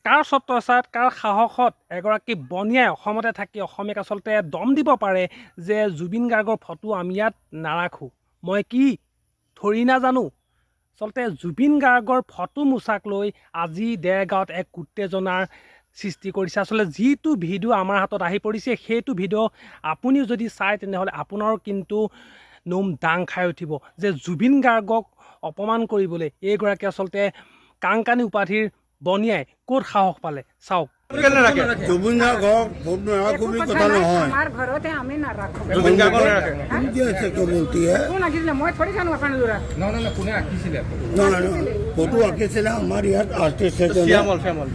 কাৰ স্বত্বাচাৰত কাৰ সাহসত এগৰাকী বনিয়াই অসমতে থাকি অসমীয়াক আচলতে দম দিব পাৰে যে জুবিন গাৰ্গৰ ফটো আমি ইয়াত নাৰাখোঁ। মই কি থৰি নাজানো। আচলতে জুবিন গাৰ্গৰ ফটো মোচাক লৈ আজি দেৰগাঁৱত এক উত্তেজনাৰ সৃষ্টি কৰিছে। আচলতে যিটো ভিডিঅ' আমাৰ হাতত আহি পৰিছে সেইটো ভিডিঅ' আপুনিও যদি চায় তেনেহ'লে আপোনাৰো কিন্তু নোম দাং খাই উঠিব যে জুবিন গাৰ্গক অপমান কৰিবলৈ এইগৰাকী আচলতে কাংকানী উপাধিৰ বনিয়াই ক'ত সাহস পালে চাওক। জুবিন গাৰ্গক ভোট নাৰাখো বুলি কথা নহয়। আমাৰ ঘৰতে আমি না ৰাখো জুবিন গাৰ্গক কোন যে আছে কে বলতি है কোন আঁকিছিলে মই থৰি জানো আপোনাৰ ল'ৰা না ফটো আঁকিছিলে আমাৰ ইয়াত আৰ্টিষ্ট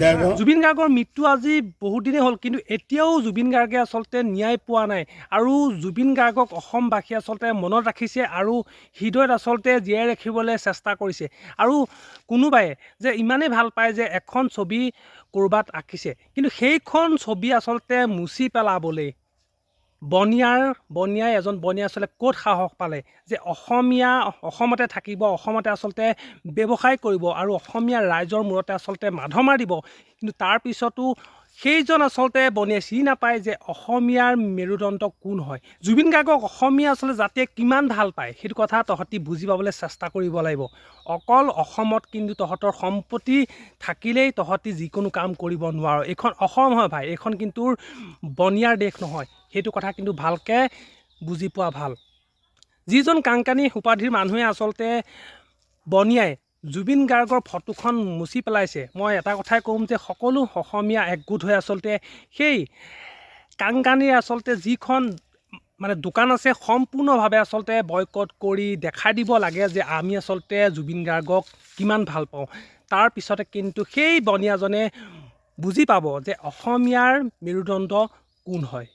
দেৰগাঁও। জুবিন গাৰ্গৰ মৃত্যু আজি বহুত দিনেই হ'ল, কিন্তু এতিয়াও জুবিন গাৰ্গে আচলতে ন্যায় পোৱা নাই আৰু জুবিন গাৰ্গক অসমবাসী আচলতে মনত ৰাখিছে আৰু হৃদয়ত আচলতে জীয়াই ৰাখিবলৈ চেষ্টা কৰিছে। আৰু কোনোবাই যে ইমানেই ভাল পায় যে এখন ছবি ক'ৰবাত আঁকিছে, কিন্তু সেইখন ছবি আচলতে মুচি পেলাবলৈ বনিয়াই এজন বনিয়াই আচলতে ক'ত সাহস পালে যে অসমতে থাকিব, অসমতে আচলতে ব্যৱসায় কৰিব আৰু অসমীয়া ৰাইজৰ মূৰতে আচলতে মাধ মাৰিব। কিন্তু তাৰপিছতো সেইজন আচলতে বনিয়াই চিনি নাপায় যে অসমীয়াৰ মেৰুদণ্ড কোন হয়। জুবিন গাৰ্গক অসমীয়া আচলতে জাতিয়ে কিমান ভাল পায় সেইটো কথা তহঁতি বুজি পাবলৈ চেষ্টা কৰিব লাগিব। অকল অসমত কিন্তু তহঁতৰ সম্পত্তি থাকিলেই তহঁতি যিকোনো কাম কৰিব নোৱাৰ। এইখন অসম হয় ভাই, এইখন কিন্তু বনিয়াৰ দেশ নহয়। সেইটো কথা কিন্তু ভালকৈ বুজি পোৱা ভাল। যিজন কাংকানী উপাধিৰ মানুহে আচলতে বনিয়াই জুবিন গাৰ্গৰ ফটোখন মুচি পেলাইছে, মই এটা কথাই ক'ম যে সকলো অসমীয়া একগোট হৈ আচলতে সেই কাংকানীৰ আচলতে যিখন দোকান আছে সম্পূৰ্ণভাৱে আচলতে বয়কট কৰি দেখাই দিব লাগে যে আমি আচলতে জুবিন গাৰ্গক কিমান ভাল পাওঁ। তাৰপিছতে কিন্তু সেই বনিয়াজনে বুজি পাব যে অসমীয়াৰ মেৰুদণ্ড কোন হয়।